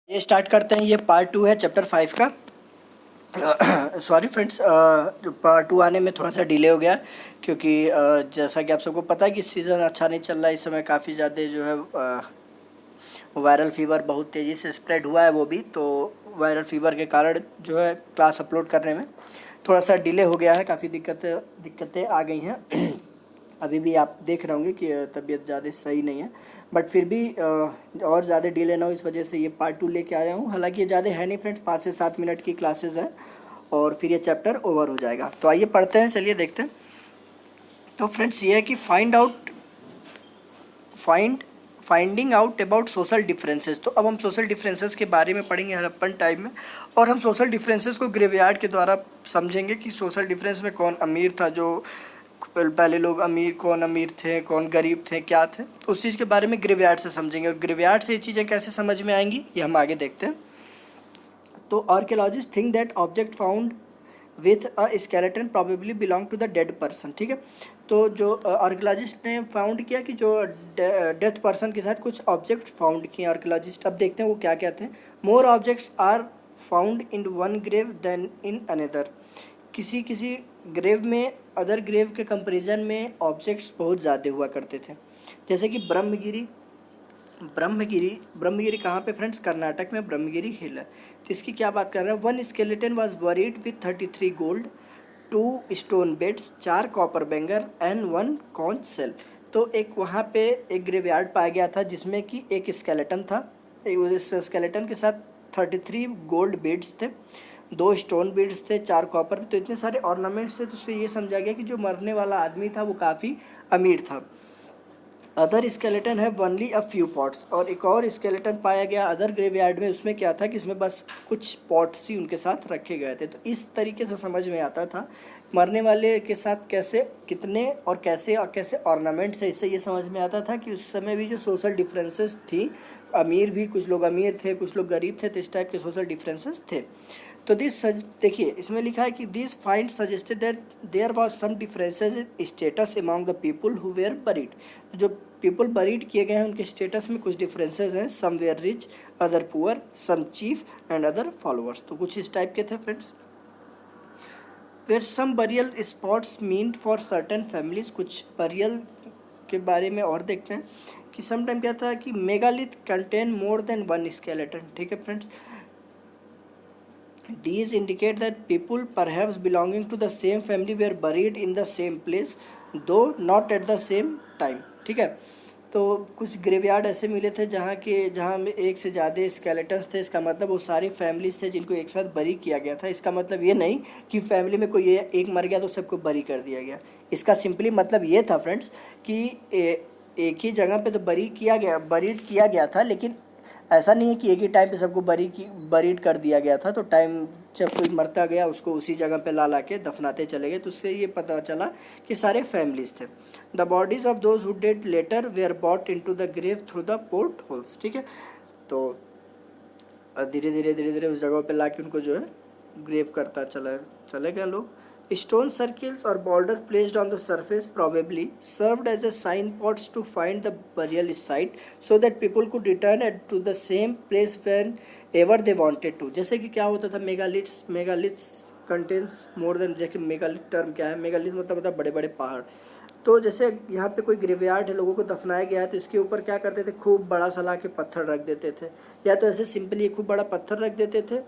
ये स्टार्ट करते हैं। ये पार्ट 2 है चैप्टर 5 का। सॉरी फ्रेंड्स, जो पार्ट 2 आने में थोड़ा सा डिले हो गया क्योंकि जैसा कि आप सबको पता है कि सीज़न अच्छा नहीं चल रहा है इस समय। काफ़ी ज़्यादा जो है वायरल फीवर बहुत तेज़ी से स्प्रेड हुआ है वो भी, तो वायरल फीवर के कारण जो है क्लास अपलोड करने में थोड़ा सा डिले हो गया है। काफ़ी दिक्कतें आ गई हैं। अभी भी आप देख रहे होंगे कि तबीयत ज़्यादा सही नहीं है, बट फिर भी और ज़्यादा डिले ना हो इस वजह से ये पार्ट 2 लेके आया हूँ। हालांकि ये ज़्यादा है नहीं फ्रेंड्स, 5 से 7 मिनट की क्लासेस हैं और फिर ये चैप्टर ओवर हो जाएगा। तो आइए पढ़ते हैं, चलिए देखते हैं। तो फ्रेंड्स ये है कि finding out about social differences. तो अब हम सोशल डिफरेंसेस के बारे में पढ़ेंगे हड़प्पन टाइम में, और हम सोशल डिफरेंसेस को ग्रेवयार्ड के द्वारा समझेंगे कि सोशल डिफरेंस में कौन अमीर था, जो पहले लोग अमीर, कौन अमीर थे, कौन गरीब थे, क्या थे, उस चीज़ के बारे में ग्रेवयार्ड से समझेंगे। और ग्रेवयार्ड से ये चीज़ें कैसे समझ में आएंगी ये हम आगे देखते हैं। तो archaeologist think that object found with a skeleton probably belong to the dead person. ठीक है, तो जो आर्कियोलॉजिस्ट ने फाउंड किया कि जो डेथ पर्सन के साथ कुछ ऑब्जेक्ट फाउंड किए आर्कियोलॉजिस्ट। अब देखते हैं वो क्या कहते हैं। More objects are found in one grave than in another. किसी किसी ग्रेव में अदर ग्रेव के कंपैरिजन में ऑब्जेक्ट्स बहुत ज़्यादा हुआ करते थे। जैसे कि ब्रह्मगिरी कहाँ पे फ्रेंड्स? कर्नाटक में ब्रह्मगिरी हिल है। तो इसकी क्या बात कर रहे हैं? One skeleton was buried with 33 gold, 2 stone beads, 4 copper bangle and 1 conch shell. तो एक वहाँ पे एक ग्रेवयार्ड पाया गया था जिसमें कि एक स्केलेटन था। इस स्केलेटन के साथ 33 गोल्ड बेड्स थे, 2 स्टोन बीड्स थे, 4 कॉपर। तो इतने सारे ऑर्नामेंट्स थे, तो उससे ये समझा गया कि जो मरने वाला आदमी था वो काफ़ी अमीर था। अदर स्केलेटन है ओनली अ फ्यू पॉट्स। और एक और स्केलेटन पाया गया अदर ग्रेवयार्ड में, उसमें क्या था कि इसमें बस कुछ पॉट्स ही उनके साथ रखे गए थे। तो इस तरीके से समझ में आता था मरने वाले के साथ कैसे, कितने और कैसे ऑर्नामेंट्स है। इससे ये समझ में आता था कि उस समय भी जो सोशल डिफरेंसेस थी, अमीर भी, कुछ लोग अमीर थे, कुछ लोग गरीब थे, तो इस टाइप के सोशल डिफरेंसेस थे। तो देखिए इसमें लिखा है कि this find suggested that there was some differences in status among the people who were buried. जो पीपल बरीड किए गए हैं उनके स्टेटस में कुछ डिफरेंसेस हैं। Some were rich, other poor, some chief and other followers. तो कुछ इस टाइप के थे friends. Were some burial spots mean for certain families. कुछ बरियल के बारे में और देखते हैं कि समटाइम क्या था कि megalith contain more than 1 skeleton. ठीक है friends, these indicate that people perhaps belonging to the same family were buried in the same place though not at the same time। ठीक है, तो कुछ ग्रेवयार्ड ऐसे मिले थे जहाँ में एक से ज़्यादा स्केलेटन्स थे। इसका मतलब वो सारी फैमिलीज थे जिनको एक साथ बरी किया गया था। इसका मतलब ये नहीं कि फैमिली में कोई एक मर गया तो सबको बरी कर दिया गया। इसका सिंपली मतलब ये था फ्रेंड्स कि एक ही जगह पे तो बरीड किया गया था, लेकिन ऐसा नहीं है कि एक ही टाइम पे सबको बरीड कर दिया गया था। तो टाइम जब कोई मरता गया उसको उसी जगह पे ला के दफनाते चले गए। तो उससे ये पता चला कि सारे फैमिलीज थे। The bodies of those who died later were put into the grave through the port holes. ठीक है, तो धीरे धीरे उस जगह पे ला के उनको जो है ग्रेव करता चले गए लोग। Stone circles or border placed on the surface probably served as a signposts to find the burial site so that people could return to the same place whenever they wanted to। जैसे कि क्या होता था, megaliths contains more than. देखिए megalith term क्या है? Megalith मतलब होता है बड़े बड़े पहाड़। तो जैसे यहाँ पे कोई ग्रेवयार्ड है, लोगों को दफनाया गया है, तो इसके ऊपर क्या करते थे, खूब बड़ा सा ला के पत्थर रख देते थे, या तो ऐसे सिंपली खूब बड़ा पत्थर रख देते थे,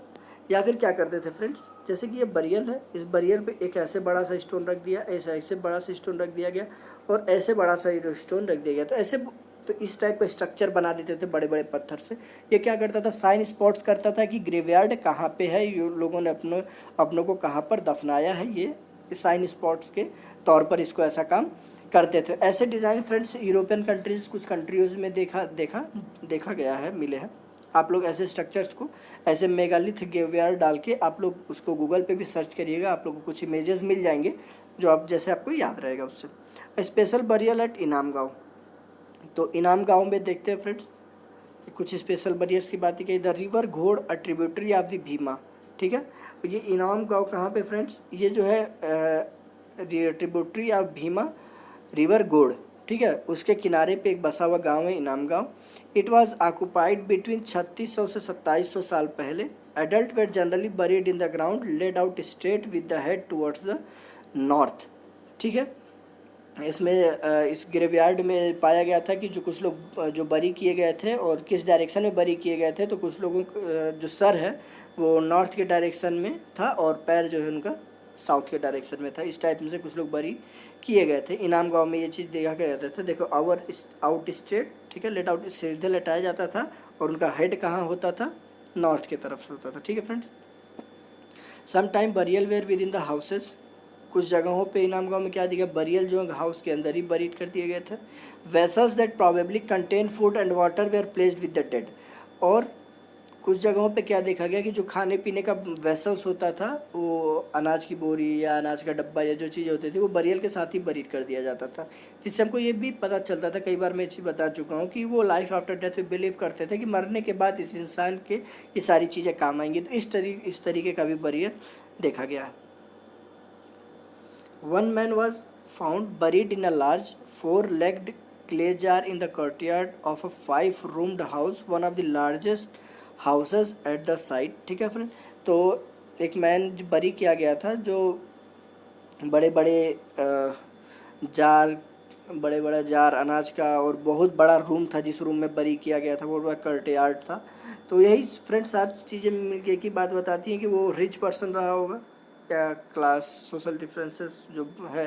या फिर क्या करते थे फ्रेंड्स, जैसे कि ये बरियल है, इस बरियल पे एक ऐसे बड़ा सा स्टोन रख दिया, ऐसे बड़ा सा स्टोन रख दिया गया, और ऐसे बड़ा सा स्टोन रख दिया गया। तो इस टाइप का स्ट्रक्चर बना देते थे बड़े बड़े पत्थर से। ये क्या करता था, साइन स्पॉट्स करता था कि ग्रेवयार्ड कहाँ पे है, ये लोगों ने अपनों को कहाँ पर दफनाया है। ये साइन स्पॉट्स के तौर पर इसको ऐसा काम करते थे। ऐसे डिज़ाइन फ्रेंड्स यूरोपियन कंट्रीज़, कुछ कंट्रीज़ में देखा गया है, मिले हैं। आप लोग ऐसे स्ट्रक्चर्स को, ऐसे मेगालिथ ग्रेवयार्ड डाल के आप लोग उसको गूगल पे भी सर्च करिएगा, आप लोगों को कुछ इमेजेस मिल जाएंगे जो आप जैसे आपको याद रहेगा उससे। स्पेशल बरियल एट इनाम गाँव। तो इनाम गाँव में देखते हैं फ्रेंड्स कुछ स्पेशल बरियर्स की बात की। द रिवर घोड़ a tributary of the Bhima. ठीक है, ये इनाम गाँव कहाँ पे फ्रेंड्स? ये जो है ट्रिब्यूटरी ऑफ भीमा रिवर घोड़। ठीक है, उसके किनारे पे एक बसा हुआ गांव है इनाम गांव। इट वाज ऑक्युपाइड बिटवीन 3600 से 2700 साल पहले। Adult were generally buried in the ground laid out straight with the head towards the north. ठीक है, इसमें इस ग्रेवयार्ड में पाया गया था कि जो कुछ लोग जो बरी किए गए थे और किस डायरेक्शन में बरी किए गए थे, तो कुछ लोगों जो सर है वो नॉर्थ के डायरेक्शन में था और पैर जो है उनका साउथ के डायरेक्शन में था। इस टाइप में से कुछ लोग बरी किए गए थे। इनाम गांव में ये चीज़ देखा गया था। देखो, आवर आउट स्ट्रेट, ठीक है, लेट आउट सीधे लेटाया जाता था और उनका हेड कहाँ होता था, नॉर्थ की तरफ से होता था। ठीक है friends, some time burial were within the houses. कुछ जगहों पे इनाम गांव में क्या दिया, बरियल जो है हाउस के अंदर ही बरीड कर दिए गए थे। Vessels that probably contain food and water were placed with the dead. और कुछ जगहों पे क्या देखा गया कि जो खाने पीने का वेसल्स होता था, वो अनाज की बोरी या अनाज का डब्बा या जो चीज़ें होती थी वो बरियल के साथ ही बरीड कर दिया जाता था, जिससे हमको ये भी पता चलता था, कई बार मैं चीज़ बता चुका हूँ, कि वो लाइफ आफ्टर डेथ में बिलीव करते थे कि मरने के बाद इस इंसान के ये सारी चीज़ें काम आएंगी। तो इस तरीके का भी बरियल देखा गया है। One man was found buried in a large 4-legged clay jar in the courtyard of a 5-roomed house, one of the largest houses at the site। ठीक है फ्रेंड, तो एक मैन बरी किया गया था जो बड़े बड़े जार अनाज का और बहुत बड़ा रूम था, जिस रूम में बरी किया गया था वो बड़ा कर्टयार्ड था। तो यही फ्रेंड सारी चीज़ें मिलके की बात बताती हैं कि वो रिच पर्सन रहा होगा, क्या क्लास सोशल डिफरेंसेस जो है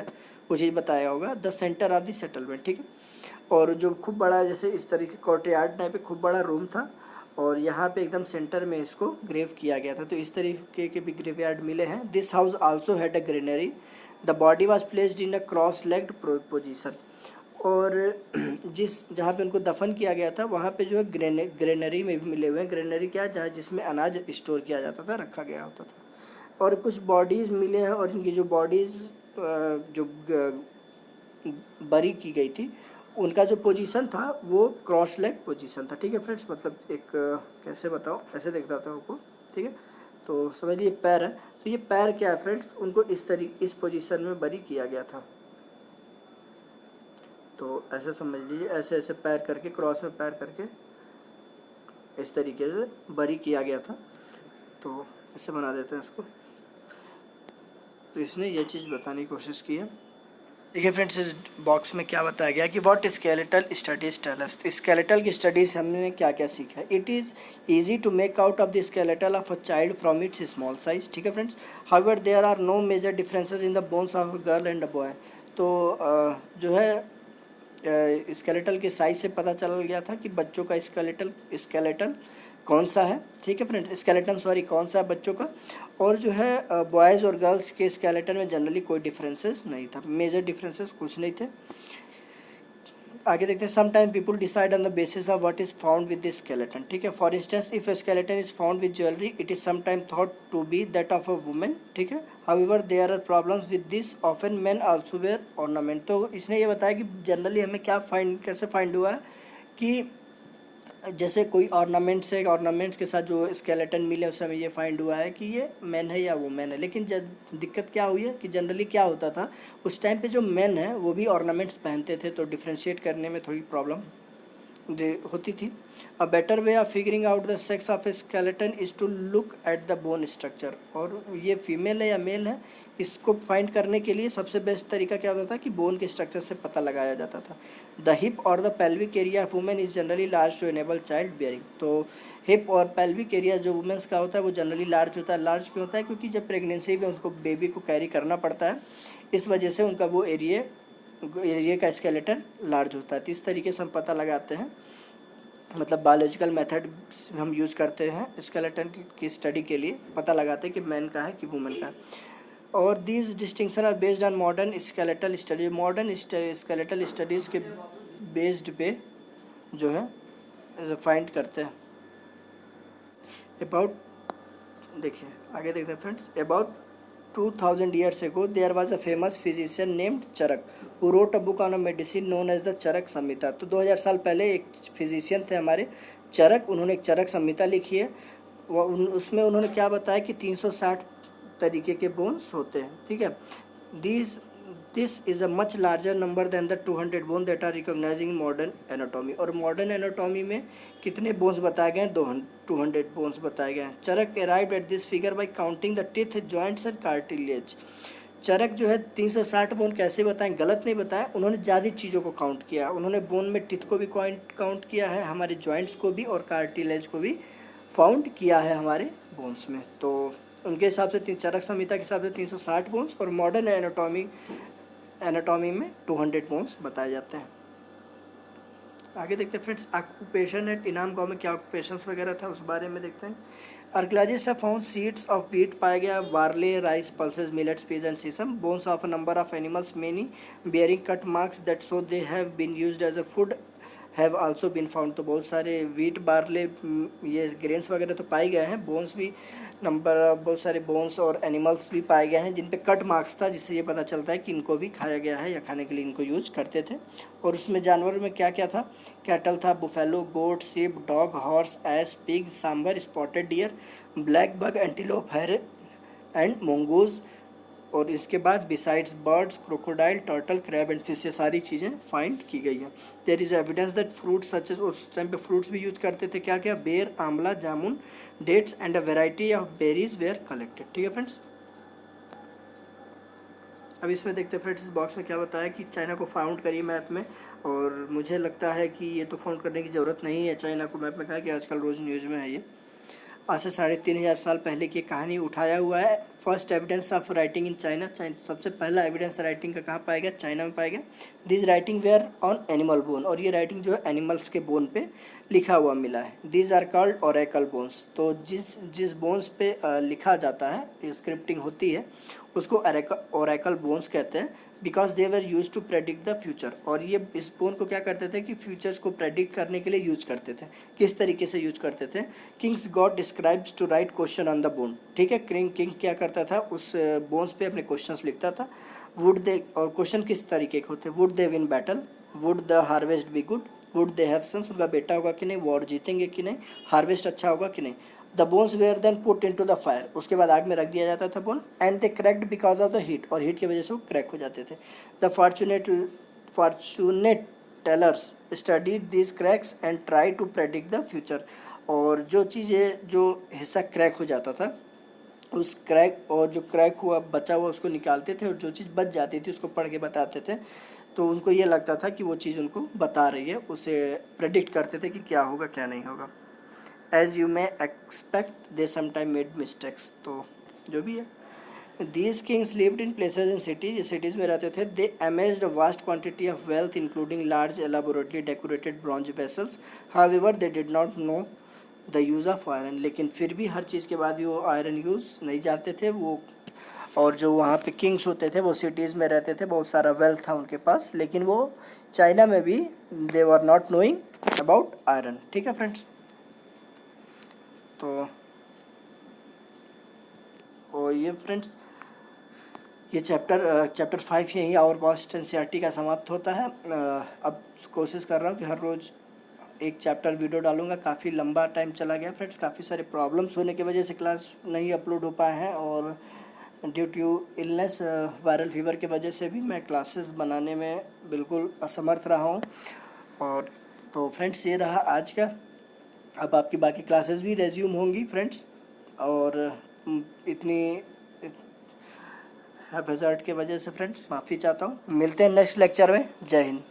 वो चीज़ बताया होगा। The centre of the settlement, ठीक है, और जो खूब बड़ा, जैसे इस तरीके कोर्टयार्ड टाइप पे खूब बड़ा रूम था और यहाँ पे एकदम सेंटर में इसको ग्रेव किया गया था। तो इस तरीके के भी ग्रेवयार्ड मिले हैं। This house also had a granary. The body was placed in a cross legged position. और जहाँ पे उनको दफन किया गया था वहाँ पे जो है ग्रेनरी में भी मिले हुए हैं। ग्रेनरी क्या, जहाँ जिसमें अनाज स्टोर किया जाता था, रखा गया होता था। और कुछ बॉडीज़ मिले हैं और इनकी जो बॉडीज़ जो बरी की गई थी उनका जो पोजीशन था वो क्रॉस लेग पोजीशन था। ठीक है फ्रेंड्स, मतलब एक कैसे बताओ, ऐसे देखता था आपको। ठीक है, तो समझ लीजिए पैर है, तो ये पैर क्या है फ्रेंड्स, उनको इस पोजीशन में बरी किया गया था। तो ऐसे समझ लीजिए, ऐसे ऐसे पैर करके, क्रॉस में पैर करके इस तरीके से बरी किया गया था। तो ऐसे बना देते हैं इसको। तो इसने ये चीज़ बताने की कोशिश की है। देखिए फ्रेंड्स, इस बॉक्स में क्या बताया गया कि what skeletal studies tell us. Skeletal की स्टडीज़ हमने क्या क्या सीखा है। It is easy to make out of the skeletal of a child from its small size. ठीक है friends, however there are no major differences in the bones of a girl and a boy. तो जो है skeletal के size से पता चल गया था कि बच्चों का स्केलेटल कौन सा है। ठीक है फ्रेंड्स, स्केलेटन कौन सा है बच्चों का। और जो है बॉयज़ और गर्ल्स के स्केलेटन में जनरली कोई डिफरेंसेस नहीं था, मेजर डिफरेंसेस कुछ नहीं थे। आगे देखते हैं, some time people decide on the basis of what is found with the skeleton. ठीक है, for instance if a skeleton is found with jewellery it is some time thought to be that of a women. ठीक है, however there are problems with this, often men also wear ornament. तो इसने ये बताया कि generally हमें क्या कैसे फाइंड हुआ है कि जैसे कोई ऑर्नामेंट्स है, ऑर्नामेंट्स के साथ जो स्केलेटन मिले उस समय ये फाइंड हुआ है कि ये मैन है या वुमेन है। लेकिन दिक्कत क्या हुई है कि जनरली क्या होता था उस टाइम पे, जो मैन है वो भी ऑर्नामेंट्स पहनते थे, तो डिफ्रेंशिएट करने में थोड़ी प्रॉब्लम होती थी। A better way of figuring out the sex of a skeleton is to look at the bone structure. और ये फीमेल है या मेल है, इसको फाइंड करने के लिए सबसे बेस्ट तरीका क्या होता था कि बोन के स्ट्रक्चर से पता लगाया जाता था। द हिप और the pelvic area of women is generally large to enable child bearing. तो हिप और पेल्विक एरिया जो वुमेन्स का होता है वो जनरली लार्ज होता है। लार्ज क्यों होता है, क्योंकि जब प्रेगनेंसी में उनको बेबी को कैरी करना पड़ता है, इस वजह से उनका वो एरिया का स्केलेटन लार्ज होता है। तो इस तरीके से हम पता लगाते हैं, मतलब बायोलॉजिकल मेथड हम यूज़ करते हैं स्केलेटन की स्टडी के लिए, पता लगाते हैं कि मैन का है कि वुमेन का है। और these distinction are based on modern skeletal study. Modern skeletal studies के बेस्ड पे जो है फाइंड करते हैं। अबाउट, देखिए आगे देखते हैं friends, about 2000 years ago there was a famous physician named Charak who wrote a book on a medicine known as the चरक संहिता। तो 2000 साल पहले एक फिजिशियन थे हमारे चरक, उन्होंने एक चरक संहिता लिखी है। उसमें उन्होंने क्या बताया कि 360 तरीके के बोन्स होते हैं। ठीक है, these this is a much larger number than the 200 bone that are recognizing in modern anatomy. और मॉडर्न एनाटॉमी में कितने बोन्स बताए गए हैं? 200 बोन्स बताए गए हैं। Charak arrived at this figure by counting the teeth, joints and cartilage. Charak जो है 360 बोन कैसे बताएं? गलत नहीं बताया, उन्होंने ज़्यादा चीज़ों को काउंट किया। उन्होंने बोन में टिथ को भी काउंट किया है, हमारे जॉइंट्स को भी, और कार्टिलेज को भी फाउंड किया है हमारे बोन्स में। तो उनके हिसाब से चरक संहिता के हिसाब से 360 बोन्स, और मॉडर्न एनाटॉमी में 200 बोन्स बताए जाते हैं। आगे देखते हैं फ्रेंड्स, ऑक्यूपेशन एट इनाम गांव में क्या ऑक्यूपेशंस वगैरह था उस बारे में देखते हैं। Archaeologist have found seeds of wheat, पाया गया barley, rice, pulses, millets, peas and sesame. Bones of a number of animals, many bearing cut marks that so they have been used as a food, have also been found. तो बहुत सारे wheat, barley, ये grains वगैरह तो पाए गए हैं। Bones भी नंबर, बहुत सारे बोन्स और एनिमल्स भी पाए गए हैं जिन पे कट मार्क्स था, जिससे ये पता चलता है कि इनको भी खाया गया है या खाने के लिए इनको यूज करते थे। और उसमें जानवर में क्या क्या था? कैटल था, buffalo, goat, sheep, dog, horse, ass, pig, sambar, spotted deer, black buck, antelope, hare and mongoose. और इसके बाद besides birds, crocodile, turtle, crab and fish, ये सारी चीज़ें फाइंड की गई हैं। There is evidence that fruits such as, उस टाइम पे फ्रूट्स भी यूज करते थे, क्या क्या? Ber, amla, jamun, dates and a variety of berries were collected. ठीक है फ्रेंड्स, अब इसमें देखते हैं फ्रेंड्स, इस बॉक्स में क्या बताया कि चाइना को फाउंड करिए मैप में। और मुझे लगता है कि ये तो फाउंड करने की ज़रूरत नहीं है चाइना को मैप में, कहा कि आजकल रोज़ न्यूज़ में है ये। आज से 3500 साल पहले की कहानी उठाया हुआ है। First evidence of writing in China, सबसे पहला एविडेंस राइटिंग का कहाँ पाया गया? चाइना में पाया गया। This writing were on animal bone, और ये राइटिंग जो है एनिमल्स के बोन पे लिखा हुआ मिला है। These are called oracle bones. तो जिस बोन्स पे लिखा जाता है, स्क्रिप्टिंग होती है, उसको ओरेकल बोन्स कहते हैं। Because they were use to predict the future. और ये इस बोन को क्या करते थे कि फ्यूचर्स को प्रेडिक्ट करने के लिए यूज करते थे। किस तरीके से यूज करते थे? Kings got describes to write question on the bone. ठीक है, किंग क्या करता था? उस बोन्स पे अपने क्वेश्चंस लिखता था। वुड दे, और क्वेश्चन किस तरीके के होते? Would they win battle, would the harvest be good, would they have sons, उनका बेटा होगा कि नहीं, वॉर जीतेंगे कि नहीं, हार्वेस्ट अच्छा होगा कि नहीं। The bones were then put into the fire, उसके बाद आग में रख दिया जाता था bone. And they cracked because of the heat, और हीट की वजह से वो क्रैक हो जाते थे। The fortunate tellers studied this cracks and try to predict the future. और जो चीज़ें, जो हिस्सा क्रैक हो जाता था, उस क्रैक, और जो क्रैक हुआ बचा हुआ उसको निकालते थे, और जो चीज़ बच जाती थी उसको पढ़ के बताते थे। तो उनको ये लगता था कि वो चीज़ उनको बता रही है, उसे प्रेडिक्ट करते थे कि क्या होगा क्या नहीं होगा। As you may expect they sometime made mistakes. तो जो भी है, these kings lived in places in city, cities में रहते थे। They amassed a vast quantity of wealth including large elaborately decorated bronze vessels. However they did not know the use of iron. लेकिन फिर भी हर चीज़ के बाद भी वो आयरन यूज़ नहीं जानते थे वो। और जो वहाँ पे किंग्स होते थे वो सिटीज़ में रहते थे, बहुत सारा वेल्थ था उनके पास, लेकिन वो चाइना में भी they were not knowing about iron. ठीक है फ्रेंड्स, तो और ये फ्रेंड्स, ये चैप्टर 5 यहीं और वास्ट एनसीईआरटी का समाप्त होता है। अब कोशिश कर रहा हूँ कि हर रोज़ एक चैप्टर वीडियो डालूंगा। काफ़ी लंबा टाइम चला गया फ्रेंड्स, काफ़ी सारे प्रॉब्लम्स होने की वजह से क्लास नहीं अपलोड हो पाए हैं, और due to illness, viral fever की वजह से भी मैं क्लासेस बनाने में बिल्कुल असमर्थ रहा हूँ। और तो फ्रेंड्स, ये रहा आज का। अब आपकी बाकी क्लासेस भी रेज्यूम होंगी फ्रेंड्स, और इतनी हैप्पी की वजह से फ्रेंड्स माफ़ी चाहता हूँ। मिलते हैं नेक्स्ट लेक्चर में। जय हिंद।